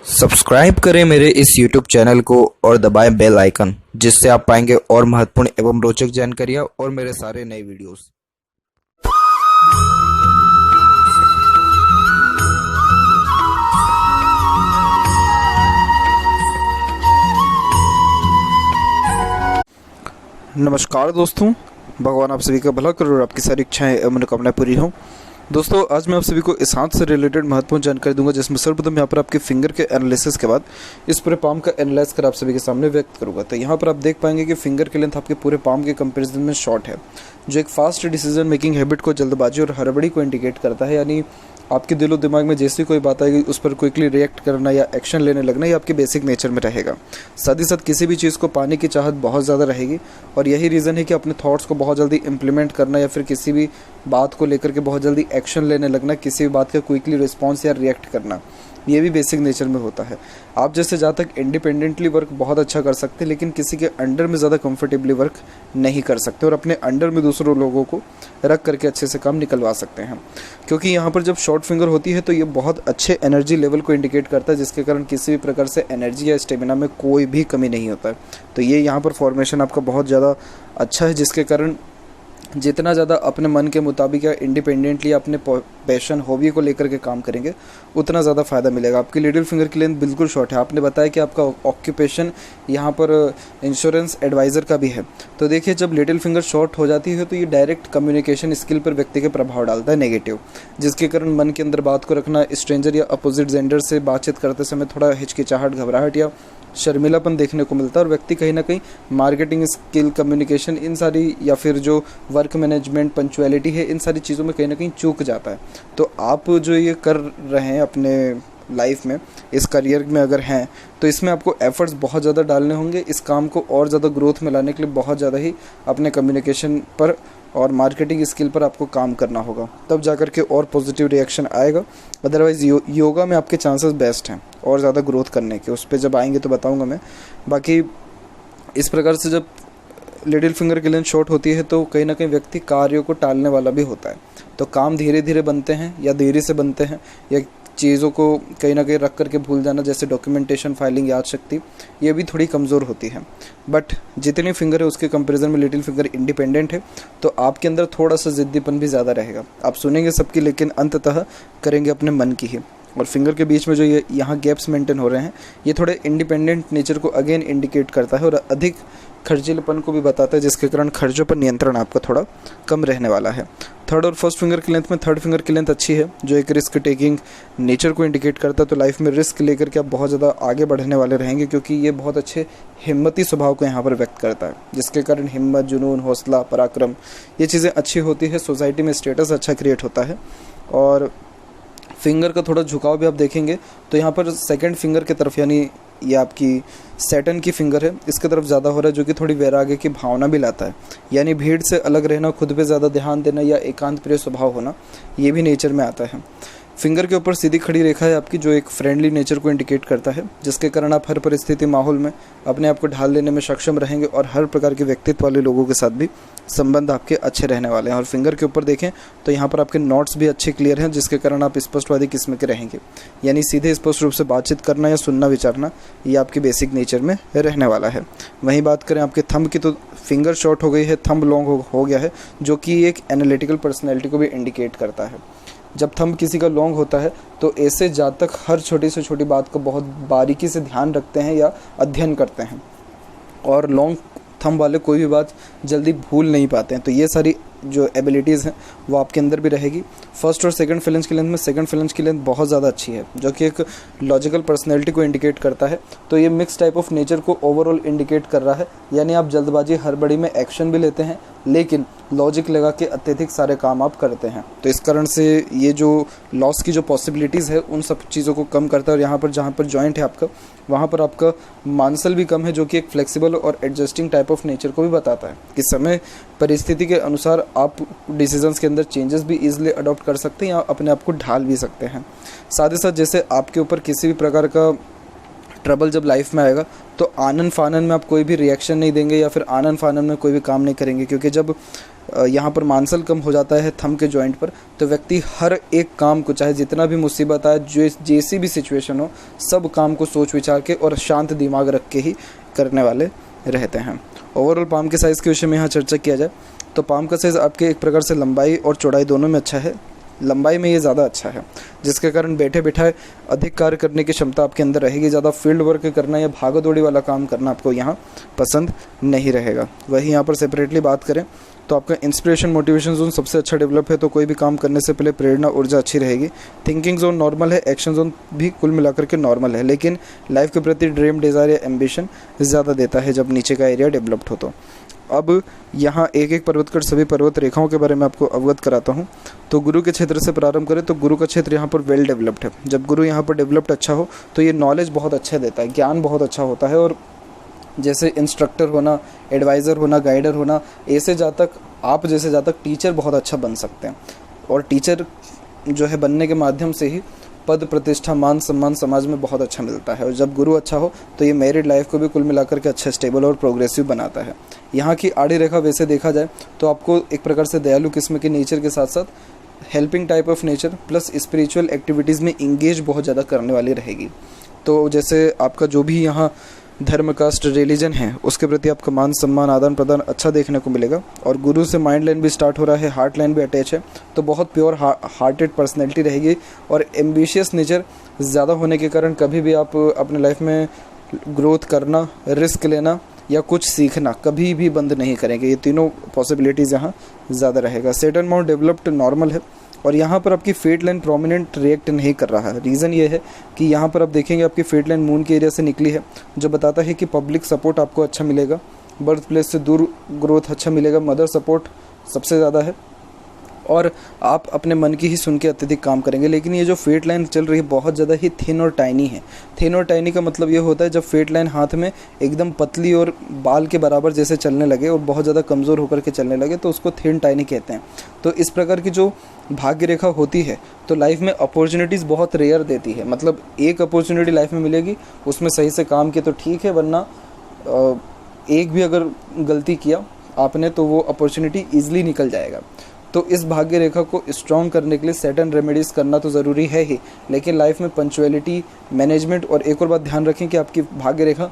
Subscribe करें मेरे इस YouTube चैनल को और दबाएं बेल आइकन, जिससे आप पाएंगे और महत्वपूर्ण एवं रोचक जानकारियाँ और मेरे सारे नए वीडियोस। नमस्कार दोस्तों, भगवान आप सभी का भला करे और आपकी सारी इच्छाएं एवं मनोकामनाएं पूरी हों। दोस्तों, आज मैं आप सभी को इस हाथ से रिलेटेड महत्वपूर्ण जानकारी दूंगा, जिसमें सर्वप्रथम यहाँ पर आपके फिंगर के एनालिसिस के बाद इस पूरे पाम का एनालाइज कर आप सभी के सामने व्यक्त करूंगा। तो यहाँ पर आप देख पाएंगे कि फिंगर की लेंथ आपके पूरे पाम के कंपैरिजन में शॉर्ट है, जो एक फास्ट डिसीजन मेकिंग हैबिट को, जल्दबाजी और हड़बड़ी को इंडिकेट करता है। यानी आपके दिलो दिमाग में जैसी कोई बात आएगी उस पर क्विकली रिएक्ट करना या एक्शन लेने लगना, ये आपके बेसिक नेचर में रहेगा। साथ ही साथ किसी भी चीज़ को पाने की चाहत बहुत ज़्यादा रहेगी, और यही रीज़न है कि अपने थॉट्स को बहुत जल्दी इंप्लीमेंट करना या फिर किसी भी बात को लेकर के बहुत जल्दी एक्शन लेने लगना, किसी भी बात का क्विकली रिस्पॉन्स या रिएक्ट करना, ये भी बेसिक नेचर में होता है। आप जैसे जहाँ तक इंडिपेंडेंटली वर्क बहुत अच्छा कर सकते हैं, लेकिन किसी के अंडर में ज़्यादा कंफर्टेबली वर्क नहीं कर सकते, और अपने अंडर में दूसरों लोगों को रख करके अच्छे से काम निकलवा सकते हैं। क्योंकि यहाँ पर जब शॉर्ट फिंगर होती है तो ये बहुत अच्छे एनर्जी लेवल को इंडिकेट करता है, जिसके कारण किसी भी प्रकार से एनर्जी या स्टेमिना में कोई भी कमी नहीं होता है। तो ये यहाँ पर फॉर्मेशन आपका बहुत ज़्यादा अच्छा है, जिसके कारण जितना ज़्यादा अपने मन के मुताबिक या इंडिपेंडेंटली अपने पैशन हॉबी को लेकर के काम करेंगे, उतना ज़्यादा फ़ायदा मिलेगा। आपकी लिटिल फिंगर की लेंथ बिल्कुल शॉर्ट है। आपने बताया कि आपका ऑक्यूपेशन यहाँ पर इंश्योरेंस एडवाइज़र का भी है। तो देखिए, जब लिटिल फिंगर शॉर्ट हो जाती है तो ये डायरेक्ट कम्युनिकेशन स्किल पर व्यक्ति के प्रभाव डालता है नेगेटिव, जिसके कारण मन के अंदर बात को रखना, स्ट्रेंजर या अपोजिट जेंडर से बातचीत करते समय थोड़ा हिचकिचाहट, घबराहट या शर्मिलापन देखने को मिलता है, और व्यक्ति कहीं ना कहीं मार्केटिंग स्किल, कम्युनिकेशन, इन सारी या फिर जो वर्क मैनेजमेंट, पंक्चुअलिटी है, इन सारी चीज़ों में कहीं ना कहीं चूक जाता है। तो आप जो ये कर रहे हैं अपने लाइफ में, इस करियर में अगर हैं, तो इसमें आपको एफर्ट्स बहुत ज़्यादा डालने होंगे। इस काम को और ज़्यादा ग्रोथ में लाने के लिए बहुत ज़्यादा ही अपने कम्युनिकेशन पर और मार्केटिंग स्किल पर आपको काम करना होगा, तब जाकर के और पॉजिटिव रिएक्शन आएगा। अदरवाइज़ योगा में आपके चांसेस बेस्ट हैं और ज़्यादा ग्रोथ करने के। उस पर जब आएंगे तो बताऊंगा मैं। बाकी इस प्रकार से जब लिटिल फिंगर की लेंथ शॉर्ट होती है तो कहीं ना कहीं व्यक्ति कार्यों को टालने वाला भी होता है। तो काम धीरे धीरे बनते हैं या देरी से बनते हैं, या चीज़ों को कहीं ना कहीं रख करके भूल जाना, जैसे डॉक्यूमेंटेशन, फाइलिंग, याद शक्ति, ये भी थोड़ी कमज़ोर होती है। बट जितनी फिंगर है उसके कंपैरिजन में लिटिल फिंगर इंडिपेंडेंट है, तो आपके अंदर थोड़ा सा ज़िद्दीपन भी ज़्यादा रहेगा। आप सुनेंगे सबकी, लेकिन अंततः करेंगे अपने मन की ही। और फिंगर के बीच में जो ये यहाँ गैप्स मेंटेन हो रहे हैं, ये थोड़े इंडिपेंडेंट नेचर को अगेन इंडिकेट करता है और अधिक खर्चीलेपन को भी बताता है, जिसके कारण खर्चों पर नियंत्रण आपका थोड़ा कम रहने वाला है। थर्ड और फर्स्ट फिंगर की लेंथ में थर्ड फिंगर की लेंथ अच्छी है, जो एक रिस्क टेकिंग नेचर को इंडिकेट करता है। तो लाइफ में रिस्क लेकर के आप बहुत ज़्यादा आगे बढ़ने वाले रहेंगे, क्योंकि ये बहुत अच्छे हिम्मती स्वभाव को यहाँ पर व्यक्त करता है, जिसके कारण हिम्मत, जुनून, हौसला, पराक्रम, ये चीज़ें अच्छी होती है। सोसाइटी में स्टेटस अच्छा क्रिएट होता है। और फिंगर का थोड़ा झुकाव भी आप देखेंगे तो यहाँ पर सेकंड फिंगर की तरफ, यानी ये आपकी सैटर्न की फिंगर है, इसके तरफ ज़्यादा हो रहा है, जो कि थोड़ी वैराग्य की भावना भी लाता है। यानी भीड़ से अलग रहना, खुद पे ज़्यादा ध्यान देना या एकांत प्रिय स्वभाव होना, ये भी नेचर में आता है। फिंगर के ऊपर सीधी खड़ी रेखा है आपकी, जो एक फ्रेंडली नेचर को इंडिकेट करता है, जिसके कारण आप हर परिस्थिति, माहौल में अपने आप को ढाल लेने में सक्षम रहेंगे, और हर प्रकार के व्यक्तित्व वाले लोगों के साथ भी संबंध आपके अच्छे रहने वाले हैं। और फिंगर के ऊपर देखें तो यहाँ पर आपके नोट्स भी अच्छे क्लियर हैं, जिसके कारण आप स्पष्टवादी किस्म के रहेंगे। यानी सीधे स्पष्ट रूप से बातचीत करना या सुनना, विचारना, ये आपके बेसिक नेचर में रहने वाला है। वहीं बात करें आपके थंब की, तो फिंगर शॉर्ट हो गई है, थंब लॉन्ग हो गया है, जो कि एक एनालिटिकल पर्सनैलिटी को भी इंडिकेट करता है। जब थंब किसी का लॉन्ग होता है तो ऐसे जातक हर छोटी से छोटी बात को बहुत बारीकी से ध्यान रखते हैं या अध्ययन करते हैं, और लॉन्ग थंब वाले कोई भी बात जल्दी भूल नहीं पाते हैं। तो ये सारी जो एबिलिटीज़ हैं वो आपके अंदर भी रहेगी। फर्स्ट और सेकंड फिलेंज की लेंथ में सेकंड फिलेंज की लेंथ बहुत ज़्यादा अच्छी है, जो कि एक लॉजिकल पर्सनैलिटी को इंडिकेट करता है। तो ये मिक्स टाइप ऑफ नेचर को ओवरऑल इंडिकेट कर रहा है। यानी आप जल्दबाजी, हड़बड़ी में एक्शन भी लेते हैं, लेकिन लॉजिक लगा के अत्यधिक सारे काम आप करते हैं। तो इस कारण से ये जो लॉस की जो पॉसिबिलिटीज़ है, उन सब चीज़ों को कम करता है। और यहाँ पर जहाँ पर जॉइंट है आपका, वहाँ पर आपका मानसल भी कम है, जो कि एक फ्लेक्सिबल और एडजस्टिंग टाइप ऑफ नेचर को भी बताता है कि समय परिस्थिति के अनुसार आप डिसीजंस के अंदर चेंजेस भी ईजिली अडॉप्ट कर सकते हैं या अपने आप को ढाल भी सकते हैं। साथ ही साथ जैसे आपके ऊपर किसी भी प्रकार का ट्रबल जब लाइफ में आएगा तो आनन फानन में आप कोई भी रिएक्शन नहीं देंगे या फिर आनन फानन में कोई भी काम नहीं करेंगे, क्योंकि जब यहाँ पर मांसल कम हो जाता है थंब के जॉइंट पर, तो व्यक्ति हर एक काम को, चाहे जितना भी मुसीबत आए, जो जैसी भी सिचुएशन हो, सब काम को सोच विचार के और शांत दिमाग रख के ही करने वाले रहते हैं। ओवरऑल पाम के साइज़ के विषय में यहाँ चर्चा किया जाए तो पाम का साइज़ आपके एक प्रकार से लंबाई और चौड़ाई दोनों में अच्छा है। लंबाई में ये ज़्यादा अच्छा है, जिसके कारण बैठे बैठाए अधिक कार्य करने की क्षमता आपके अंदर रहेगी। ज़्यादा फील्ड वर्क करना या भागा दौड़ी वाला काम करना आपको यहाँ पसंद नहीं रहेगा। वही यहाँ पर सेपरेटली बात करें तो आपका इंस्पिरेशन मोटिवेशन जोन सबसे अच्छा डेवलप है, तो कोई भी काम करने से पहले प्रेरणा ऊर्जा अच्छी रहेगी। थिंकिंग जोन नॉर्मल है, एक्शन जोन भी कुल मिलाकर के नॉर्मल है, लेकिन लाइफ के प्रति ड्रीम डिज़ायर या एम्बिशन ज़्यादा देता है जब नीचे का एरिया डेवलप्ड हो। तो अब यहाँ एक एक पर्वतकर सभी पर्वत रेखाओं के बारे में आपको अवगत कराता हूँ। तो गुरु के क्षेत्र से प्रारंभ करें तो गुरु का क्षेत्र यहाँ पर वेल डेवलप्ड है। जब गुरु यहाँ पर डेवलप्ड अच्छा हो तो ये नॉलेज बहुत अच्छा देता है, ज्ञान बहुत अच्छा होता है, और जैसे इंस्ट्रक्टर होना, एडवाइज़र होना, गाइडर होना, ऐसे जहाँ तक आप जैसे जहाँ तक टीचर बहुत अच्छा बन सकते हैं। और टीचर जो है बनने के माध्यम से ही पद प्रतिष्ठा मान सम्मान समाज में बहुत अच्छा मिलता है। और जब गुरु अच्छा हो तो ये मैरिड लाइफ को भी कुल मिलाकर के अच्छा स्टेबल और प्रोग्रेसिव बनाता है। यहाँ की आड़ी रेखा वैसे देखा जाए तो आपको एक प्रकार से दयालु किस्म के नेचर के साथ साथ helping type of nature plus spiritual activities में इंगेज बहुत ज़्यादा करने वाली रहेगी। तो जैसे आपका जो भी यहाँ धर्म, कास्ट, रिलीजन है उसके प्रति आपका मान सम्मान आदान प्रदान अच्छा देखने को मिलेगा। और गुरु से माइंड लाइन भी स्टार्ट हो रहा है, हार्ट लाइन भी अटैच है, तो बहुत प्योर हार्टेड पर्सनैलिटी रहेगी। और एम्बिशियस नेचर ज़्यादा होने के कारण कभी भी आप अपने लाइफ में ग्रोथ करना, रिस्क लेना या कुछ सीखना कभी भी बंद नहीं करेंगे। ये तीनों पॉसिबिलिटीज़ यहाँ ज़्यादा रहेगा। सेटर्न माउंट डेवलप्ड नॉर्मल है और यहाँ पर आपकी फेट लाइन प्रोमिनेंट रिएक्ट नहीं कर रहा है। रीज़न ये है कि यहाँ पर आप देखेंगे आपकी फेट लाइन मून के एरिया से निकली है, जो बताता है कि पब्लिक सपोर्ट आपको अच्छा मिलेगा, बर्थ प्लेस से दूर ग्रोथ अच्छा मिलेगा, मदर सपोर्ट सबसे ज़्यादा है, और आप अपने मन की ही सुन के अत्यधिक काम करेंगे। लेकिन ये जो फेट लाइन चल रही है बहुत ज़्यादा ही थिन और टाइनी है। थिन और टाइनी का मतलब ये होता है जब फेट लाइन हाथ में एकदम पतली और बाल के बराबर जैसे चलने लगे और बहुत ज़्यादा कमज़ोर होकर के चलने लगे तो उसको थिन टाइनी कहते हैं। तो इस प्रकार की जो भाग्य रेखा होती है तो लाइफ में अपॉर्चुनिटीज़ बहुत रेयर देती है। मतलब एक अपॉर्चुनिटी लाइफ में मिलेगी, उसमें सही से काम किया तो ठीक है, वरना एक भी अगर गलती किया आपने तो वो अपॉर्चुनिटी ईजिली निकल जाएगा। तो इस भाग्य रेखा को स्ट्रॉन्ग करने के लिए सर्टेन रेमेडीज़ करना तो ज़रूरी है ही, लेकिन लाइफ में पंचुअलिटी, मैनेजमेंट, और एक और बात ध्यान रखें कि आपकी भाग्य रेखा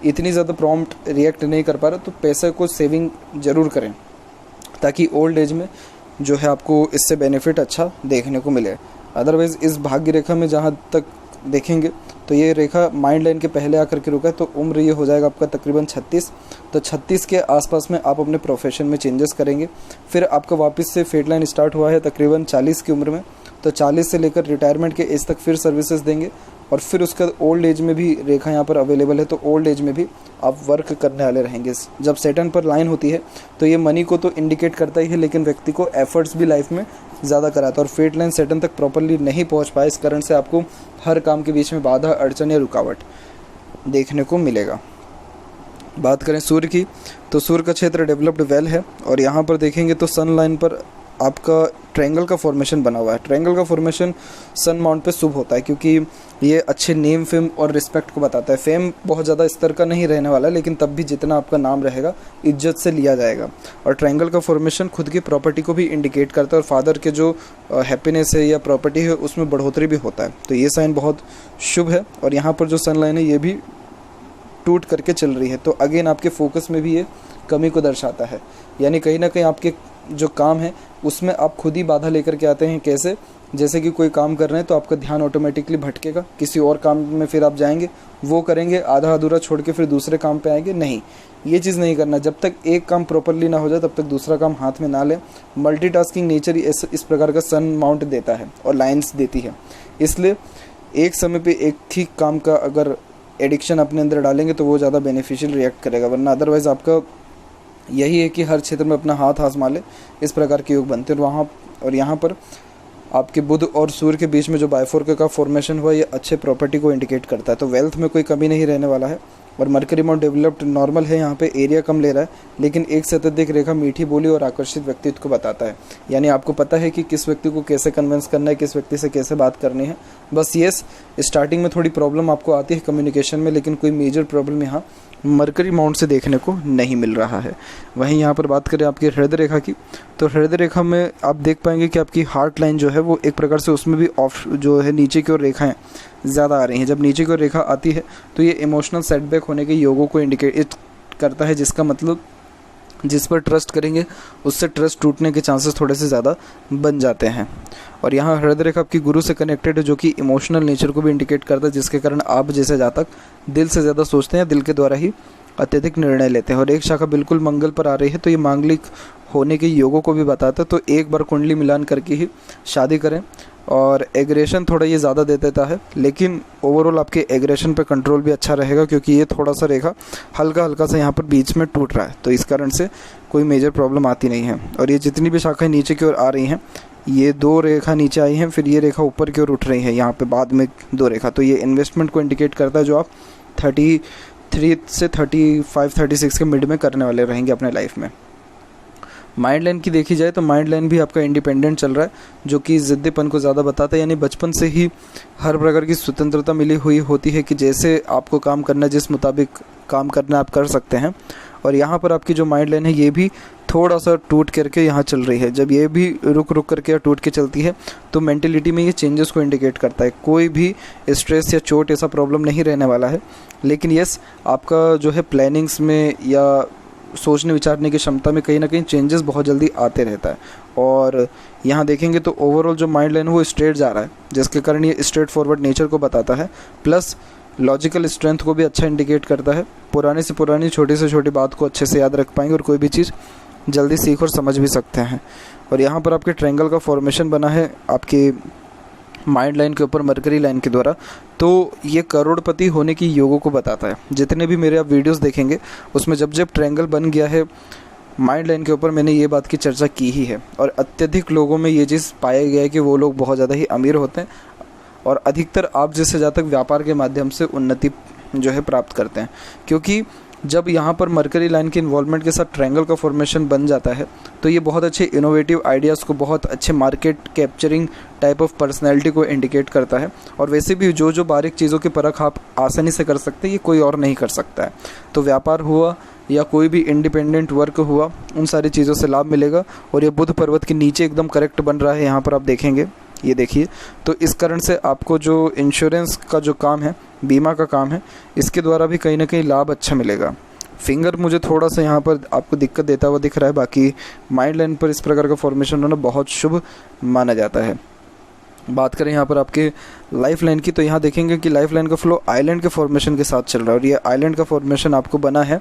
इतनी ज़्यादा प्रॉम्प्ट रिएक्ट नहीं कर पा रहा तो पैसे को सेविंग ज़रूर करें ताकि ओल्ड एज में जो है आपको इससे बेनिफिट अच्छा देखने को मिले। अदरवाइज़ इस भाग्य रेखा में जहाँ तक देखेंगे तो ये रेखा माइंड लाइन के पहले आकर के रुका है, तो उम्र ये हो जाएगा आपका तकरीबन 36। तो 36 के आसपास में आप अपने प्रोफेशन में चेंजेस करेंगे। फिर आपका वापस से फेट लाइन स्टार्ट हुआ है तकरीबन 40 की उम्र में, तो 40 से लेकर रिटायरमेंट के एज तक फिर सर्विसेज देंगे। और फिर उसका ओल्ड एज में भी रेखा यहाँ पर अवेलेबल है, तो ओल्ड एज में भी आप वर्क करने वाले रहेंगे। जब सेटन पर लाइन होती है तो ये मनी को तो इंडिकेट करता ही है, लेकिन व्यक्ति को एफर्ट्स भी लाइफ में ज़्यादा कराता है। और फेट लाइन सेटन तक प्रॉपरली नहीं पहुँच पाए, इस कारण से आपको हर काम के बीच में बाधा, अड़चन या रुकावट देखने को मिलेगा। बात करें सूर्य की तो सूर्य का क्षेत्र डेवलप्ड वेल है और यहाँ पर देखेंगे तो सन लाइन पर आपका ट्रायंगल का फॉर्मेशन बना हुआ है। ट्रायंगल का फॉर्मेशन सन माउंट पे शुभ होता है क्योंकि ये अच्छे नेम, फेम और रिस्पेक्ट को बताता है। फेम बहुत ज़्यादा स्तर का नहीं रहने वाला, लेकिन तब भी जितना आपका नाम रहेगा इज्जत से लिया जाएगा। और ट्रायंगल का फॉर्मेशन खुद की प्रॉपर्टी को भी इंडिकेट करता है और फादर के जो हैप्पीनेस है या प्रॉपर्टी है उसमें बढ़ोतरी भी होता है। तो ये साइन बहुत शुभ है। और यहाँ पर जो सन लाइन है ये भी टूट करके चल रही है, तो अगेन आपके फोकस में भी ये कमी को दर्शाता है। यानी कहीं ना कहीं आपके जो काम है उसमें आप खुद ही बाधा लेकर के आते हैं। कैसे? जैसे कि कोई काम कर रहे हैं तो आपका ध्यान ऑटोमेटिकली भटकेगा, किसी और काम में फिर आप जाएंगे, वो करेंगे, आधा अधूरा छोड़ के फिर दूसरे काम पे आएंगे। नहीं, ये चीज़ नहीं करना। जब तक एक काम प्रॉपरली ना हो जाए तब तक दूसरा काम हाथ में ना लें। मल्टीटास्किंग नेचर इस प्रकार का सन माउंट देता है और लाइन्स देती है, इसलिए एक समय पर एक ही काम का अगर एडिक्शन अपने अंदर डालेंगे तो वो ज़्यादा बेनिफिशियल रिएक्ट करेगा, वरना अदरवाइज़ आपका यही है कि हर क्षेत्र में अपना हाथ आजमा ले, इस प्रकार के योग बनते हैं। वहाँ और यहाँ पर आपके बुध और सूर्य के बीच में जो बाइफोर्क का फॉर्मेशन हुआ ये अच्छे प्रॉपर्टी को इंडिकेट करता है, तो वेल्थ में कोई कमी नहीं रहने वाला है। और मरकरी माउंट डेवलप्ड नॉर्मल है, यहाँ पे एरिया कम ले रहा है, लेकिन एक से अत्यधिक रेखा मीठी बोली और आकर्षित व्यक्तित्व को बताता है। यानी आपको पता है कि किस व्यक्ति को कैसे कन्विंस करना है, किस व्यक्ति से कैसे बात करनी है। बस येस, स्टार्टिंग में थोड़ी प्रॉब्लम आपको आती है कम्युनिकेशन में, लेकिन कोई मेजर प्रॉब्लम यहाँ मरकरी माउंट से देखने को नहीं मिल रहा है। वहीं यहाँ पर बात करें आपकी हृदय रेखा की, तो हृदय रेखा में आप देख पाएंगे कि आपकी हार्ट लाइन जो है वो एक प्रकार से उसमें भी ऑफ जो है नीचे की ओर रेखाएं ज़्यादा आ रही हैं। जब नीचे की ओर रेखा आती है तो ये इमोशनल सेटबैक होने के योगों को इंडिकेट करता है, जिसका मतलब जिस पर ट्रस्ट करेंगे उससे ट्रस्ट टूटने के चांसेस थोड़े से ज़्यादा बन जाते हैं। और यहाँ हृदय रेखा आपकी गुरु से कनेक्टेड है, जो कि इमोशनल नेचर को भी इंडिकेट करता है, जिसके कारण आप जैसे जातक दिल से ज़्यादा सोचते हैं, दिल के द्वारा ही अत्यधिक निर्णय लेते हैं। और एक शाखा बिल्कुल मंगल पर आ रही है, तो ये मांगलिक होने के योगों को भी बताता है। तो एक बार कुंडली मिलान करके ही शादी करें। और एग्रेशन थोड़ा ये ज़्यादा दे देता है, लेकिन ओवरऑल आपके एग्रेशन पे कंट्रोल भी अच्छा रहेगा, क्योंकि ये थोड़ा सा रेखा हल्का हल्का सा यहाँ पर बीच में टूट रहा है, तो इस कारण से कोई मेजर प्रॉब्लम आती नहीं है। और ये जितनी भी शाखाएं नीचे की ओर आ रही हैं, ये 2 रेखा नीचे आई हैं, फिर ये रेखा ऊपर की ओर उठ रही है, यहाँ पे बाद में 2 रेखा, तो ये इन्वेस्टमेंट को इंडिकेट करता है, जो आप 33 से 35-36 के मिड में करने वाले रहेंगे अपने लाइफ में। माइंड लाइन की देखी जाए तो माइंड लाइन भी आपका इंडिपेंडेंट चल रहा है, जो कि ज़िद्दीपन को ज़्यादा बताता है। यानी बचपन से ही हर प्रकार की स्वतंत्रता मिली हुई होती है कि जैसे आपको काम करना है, जिस मुताबिक काम करना आप कर सकते हैं। और यहाँ पर आपकी जो माइंड लाइन है ये भी थोड़ा सा टूट करके यहाँ चल रही है। जब ये भी रुक करके या टूट के चलती है तो मेंटेलिटी में ये चेंजेस को इंडिकेट करता है। कोई भी स्ट्रेस या चोट ऐसा प्रॉब्लम नहीं रहने वाला है, लेकिन यस, आपका जो है प्लानिंग्स में या सोचने विचारने की क्षमता में कहीं ना कहीं चेंजेस बहुत जल्दी आते रहता है। और यहाँ देखेंगे तो ओवरऑल जो माइंड लाइन है वो स्ट्रेट जा रहा है, जिसके कारण ये स्ट्रेट फॉरवर्ड नेचर को बताता है, प्लस लॉजिकल स्ट्रेंथ को भी अच्छा इंडिकेट करता है। पुरानी से पुरानी छोटी से छोटी बात को अच्छे से याद रख पाएंगे और कोई भी चीज़ जल्दी सीख और समझ भी सकते हैं। और यहाँ पर आपके ट्रायंगल का फॉर्मेशन बना है आपके माइंड लाइन के ऊपर मरकरी लाइन के द्वारा, तो ये करोड़पति होने की योगों को बताता है। जितने भी मेरे आप वीडियोस देखेंगे उसमें जब जब ट्रायंगल बन गया है माइंड लाइन के ऊपर, मैंने ये बात की चर्चा की ही है। और अत्यधिक लोगों में ये चीज़ पाया गया है कि वो लोग बहुत ज़्यादा ही अमीर होते हैं, और अधिकतर आप जैसे जातक व्यापार के माध्यम से उन्नति जो है प्राप्त करते हैं। क्योंकि जब यहाँ पर मरकरी लाइन के इन्वॉल्वमेंट के साथ ट्रायंगल का फॉर्मेशन बन जाता है तो ये बहुत अच्छे इनोवेटिव आइडियाज़ को, बहुत अच्छे market capturing type of personality को इंडिकेट करता है। और वैसे भी जो जो बारीक चीज़ों की परख आप आसानी से कर सकते हैं, ये कोई और नहीं कर सकता है। तो व्यापार हुआ या कोई भी इंडिपेंडेंट वर्क हुआ, उन सारी चीज़ों से लाभ मिलेगा। और ये बुध पर्वत के नीचे एकदम करेक्ट बन रहा है, यहाँ पर आप देखेंगे, ये देखिए। तो इस कारण से आपको जो इंश्योरेंस का जो काम है, बीमा का काम है, इसके द्वारा भी कहीं ना कहीं लाभ अच्छा मिलेगा। फिंगर मुझे थोड़ा सा यहाँ पर आपको दिक्कत देता हुआ दिख रहा है, बाकी माइंड लाइन पर इस प्रकार का फॉर्मेशन होना बहुत शुभ माना जाता है। बात करें यहाँ पर आपके लाइफ लाइन की, तो यहाँ देखेंगे कि लाइफ लाइन का फ्लो आइलैंड के फॉर्मेशन के साथ चल रहा है। और ये आइलैंड का फॉर्मेशन आपको बना है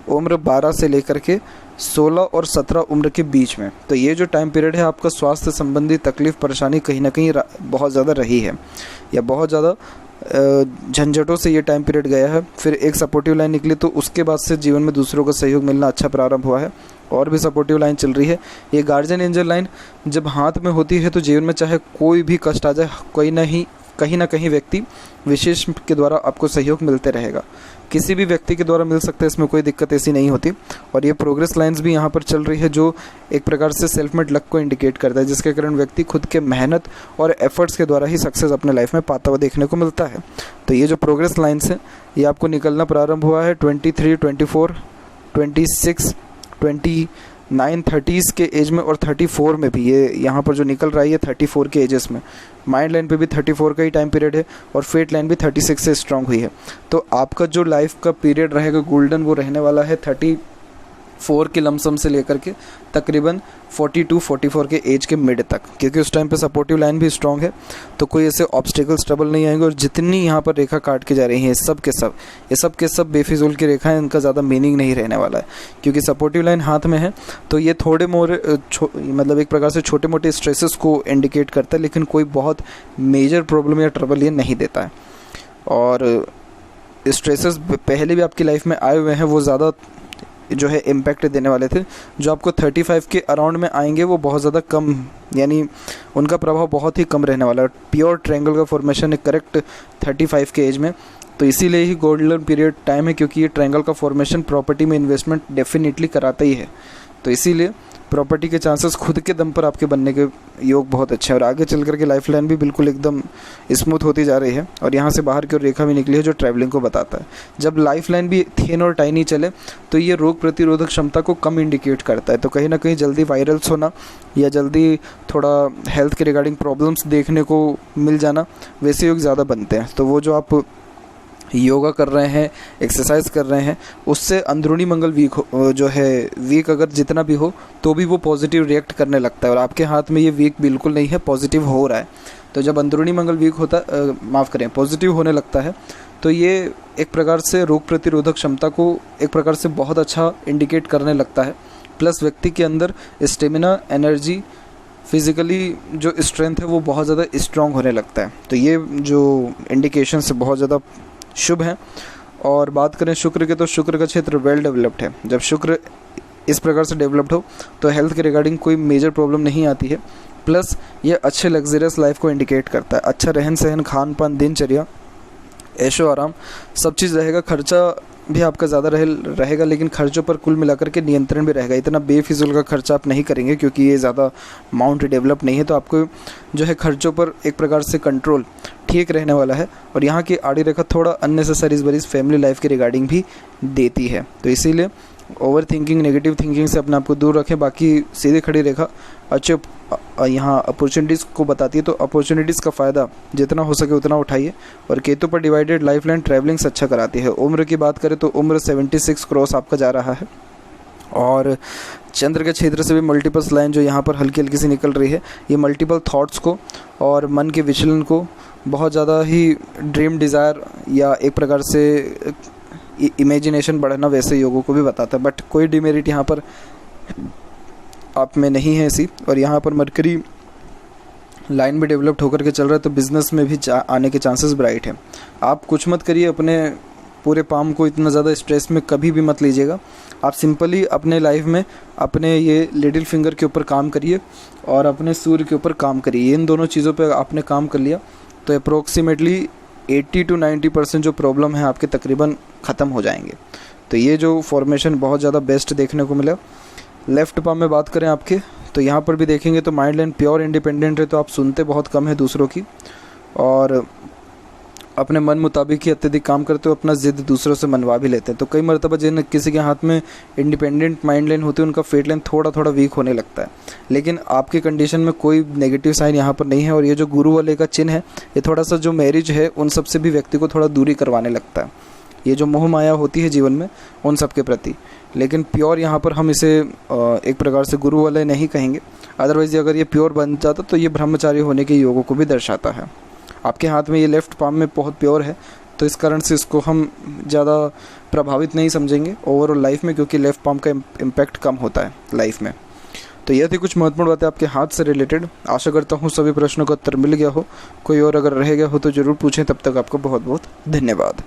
उम्र 12 से लेकर के 16 और 17 उम्र के बीच में। तो ये जो टाइम पीरियड है, आपका स्वास्थ्य संबंधी तकलीफ परेशानी कहीं ना कहीं बहुत ज़्यादा रही है, या बहुत ज़्यादा झंझटों से ये टाइम पीरियड गया है। फिर एक सपोर्टिव लाइन निकली, तो उसके बाद से जीवन में दूसरों का सहयोग मिलना अच्छा प्रारंभ हुआ है। और भी सपोर्टिव लाइन चल रही है। ये गार्जियन एंजल लाइन जब हाथ में होती है तो जीवन में चाहे कोई भी कष्ट आ जाए, कहीं ना कहीं व्यक्ति विशेष के द्वारा आपको सहयोग मिलते रहेगा। किसी भी व्यक्ति के द्वारा मिल सकता है, इसमें कोई दिक्कत ऐसी नहीं होती। और ये प्रोग्रेस लाइंस भी यहाँ पर चल रही है, जो एक प्रकार से सेल्फ मेड लक को इंडिकेट करता है, जिसके कारण व्यक्ति खुद के मेहनत और एफर्ट्स के द्वारा ही सक्सेस अपने लाइफ में पाता हुआ देखने को मिलता है। तो ये जो प्रोग्रेस लाइंस है, ये आपको निकलना प्रारंभ हुआ है 23, 24, 26, 29, 30s के एज में, और 34 में भी ये यहाँ पर जो निकल रहा है ये 34 के एजेस में। माइंड लाइन पे भी 34 का ही टाइम पीरियड है, और फेट लाइन भी 36 से स्ट्रांग हुई है। तो आपका जो लाइफ का पीरियड रहेगा गोल्डन, वो रहने वाला है 34 के लमसम से लेकर के तकरीबन 42-44 के एज के मिड तक, क्योंकि उस टाइम पे सपोर्टिव लाइन भी स्ट्रांग है, तो कोई ऐसे ऑब्स्टिकल्स ट्रबल नहीं आएंगे। और जितनी यहाँ पर रेखा काट के जा रही हैं, ये सब के सब बेफिजूल की रेखा है, इनका ज़्यादा मीनिंग नहीं रहने वाला है। क्योंकि सपोर्टिव लाइन हाथ में है तो ये थोड़े मोरे मतलब एक प्रकार से छोटे मोटे स्ट्रेसेस को इंडिकेट करता है, लेकिन कोई बहुत मेजर प्रॉब्लम या ट्रबल ये नहीं देता है। और स्ट्रेसेस पहले भी आपकी लाइफ में आए हुए हैं, वो ज़्यादा जो है इम्पैक्ट देने वाले थे, जो आपको 35 के अराउंड में आएंगे वो बहुत ज़्यादा कम, यानी उनका प्रभाव बहुत ही कम रहने वाला है। प्योर ट्रायंगल का फॉर्मेशन है करेक्ट 35 के एज में, तो इसीलिए ही गोल्डन पीरियड टाइम है, क्योंकि ये ट्रायंगल का फॉर्मेशन प्रॉपर्टी में इन्वेस्टमेंट डेफिनेटली कराता ही है। तो इसीलिए प्रॉपर्टी के चांसेस खुद के दम पर आपके बनने के योग बहुत अच्छे हैं, और आगे चल करके लाइफ लाइन भी बिल्कुल एकदम स्मूथ होती जा रही है। और यहाँ से बाहर की ओर रेखा भी निकली है जो ट्रैवलिंग को बताता है। जब लाइफ लाइन भी थिन और टाइनी चले तो ये रोग प्रतिरोधक क्षमता को कम इंडिकेट करता है, तो कहीं ना कहीं जल्दी वायरल्स होना या जल्दी थोड़ा हेल्थ के रिगार्डिंग प्रॉब्लम्स देखने को मिल जाना, वैसे योग ज़्यादा बनते हैं। तो वो जो आप योगा कर रहे हैं, एक्सरसाइज कर रहे हैं, उससे अंदरूनी मंगल वीक जो है वीक अगर जितना भी हो तो भी वो पॉजिटिव रिएक्ट करने लगता है, और आपके हाथ में ये वीक बिल्कुल नहीं है, पॉजिटिव हो रहा है। तो जब अंदरूनी मंगल वीक होता माफ़ करें पॉजिटिव होने लगता है, तो ये एक प्रकार से रोग प्रतिरोधक क्षमता को एक प्रकार से बहुत अच्छा इंडिकेट करने लगता है। प्लस व्यक्ति के अंदर स्टेमिना, एनर्जी, फिज़िकली जो स्ट्रेंथ है वो बहुत ज़्यादा स्ट्रॉन्ग होने लगता है। तो ये जो इंडिकेशन से बहुत ज़्यादा शुभ हैं। और बात करें शुक्र के, तो शुक्र का क्षेत्र वेल डेवलप्ड है। जब शुक्र इस प्रकार से डेवलप्ड हो तो हेल्थ के रिगार्डिंग कोई मेजर प्रॉब्लम नहीं आती है। प्लस ये अच्छे लग्जरियस लाइफ को इंडिकेट करता है, अच्छा रहन सहन, खान पान, दिनचर्या, ऐशो आराम सब चीज़ रहेगा। खर्चा भी आपका ज़्यादा रहेगा, लेकिन खर्चों पर कुल मिलाकर के नियंत्रण भी रहेगा। इतना बेफिजूल का खर्चा आप नहीं करेंगे, क्योंकि ये ज़्यादा अमाउंट डेवलप नहीं है, तो आपको जो है खर्चों पर एक प्रकार से कंट्रोल ठीक रहने वाला है। और यहाँ की आड़ी रेखा थोड़ा अननेसेसरी बरीज फैमिली लाइफ के रिगार्डिंग भी देती है, तो इसीलिए ओवर थिंकिंग, नेगेटिव थिंकिंग से अपने आप को दूर रखें। बाकी सीधी खड़ी रेखा अच्छे यहाँ अपॉर्चुनिटीज़ को बताती है, तो अपॉर्चुनिटीज़ का फ़ायदा जितना हो सके उतना उठाइए। और केतु पर डिवाइडेड लाइफ लाइन ट्रैवलिंग से अच्छा कराती है। उम्र की बात करें तो उम्र 76 क्रॉस आपका जा रहा है, और चंद्र के क्षेत्र से भी मल्टीपल्स लाइन जो यहाँ पर हल्की हल्की सी निकल रही है, ये मल्टीपल थॉट्स को और मन के विचलन को, बहुत ज़्यादा ही ड्रीम डिज़ायर या एक प्रकार से इमेजिनेशन बढ़ना, वैसे योगों को भी बताता है। बट कोई डिमेरिट यहाँ पर आप में नहीं है ऐसी। और यहाँ पर मरकरी लाइन भी डेवलप्ड होकर के चल रहा है, तो बिज़नेस में भी आने के चांसेस ब्राइट हैं। आप कुछ मत करिए, अपने पूरे पाम को इतना ज़्यादा स्ट्रेस में कभी भी मत लीजिएगा। आप सिंपली अपने लाइफ में अपने ये लिटिल फिंगर के ऊपर काम करिए और अपने सूर्य के ऊपर काम करिए। इन दोनों चीज़ों पे आपने काम कर लिया तो अप्रोक्सीमेटली 80 to 90% जो प्रॉब्लम है आपके तकरीबन ख़त्म हो जाएंगे। तो ये जो फॉर्मेशन बहुत ज़्यादा बेस्ट देखने को मिला। लेफ़्ट पाम में बात करें आपके, तो यहाँ पर भी देखेंगे तो माइंड लाइन प्योर इंडिपेंडेंट है, तो आप सुनते बहुत कम है दूसरों की, और अपने मन मुताबिक ही अत्यधिक काम करते हो, अपना ज़िद दूसरों से मनवा भी लेते हैं। तो कई मरतबा जिन किसी के हाथ में इंडिपेंडेंट माइंड लाइन होती है, उनका फेट लाइन थोड़ा थोड़ा वीक होने लगता है। लेकिन आपकी कंडीशन में कोई नेगेटिव साइन यहाँ पर नहीं है। और ये जो गुरु वाले का चिन्ह है, ये थोड़ा सा जो मैरिज है उन सब से भी व्यक्ति को थोड़ा दूरी करवाने लगता है। ये जो मोह माया होती है जीवन में उन सब के प्रति, लेकिन प्योर यहाँ पर हम इसे एक प्रकार से गुरु वाले नहीं कहेंगे। अदरवाइज़ अगर ये प्योर बन जाता तो ये ब्रह्मचारी होने के योगों को भी दर्शाता है। आपके हाथ में ये लेफ़्ट पाम में बहुत प्योर है, तो इस कारण से इसको हम ज़्यादा प्रभावित नहीं समझेंगे ओवरऑल लाइफ में, क्योंकि लेफ़्ट पाम का इम्पैक्ट कम होता है लाइफ में। तो यह थी कुछ महत्वपूर्ण बातें आपके हाथ से रिलेटेड। आशा करता हूँ सभी प्रश्नों का उत्तर मिल गया हो। कोई और अगर रह गया हो तो ज़रूर पूछें। तब तक आपको बहुत बहुत धन्यवाद।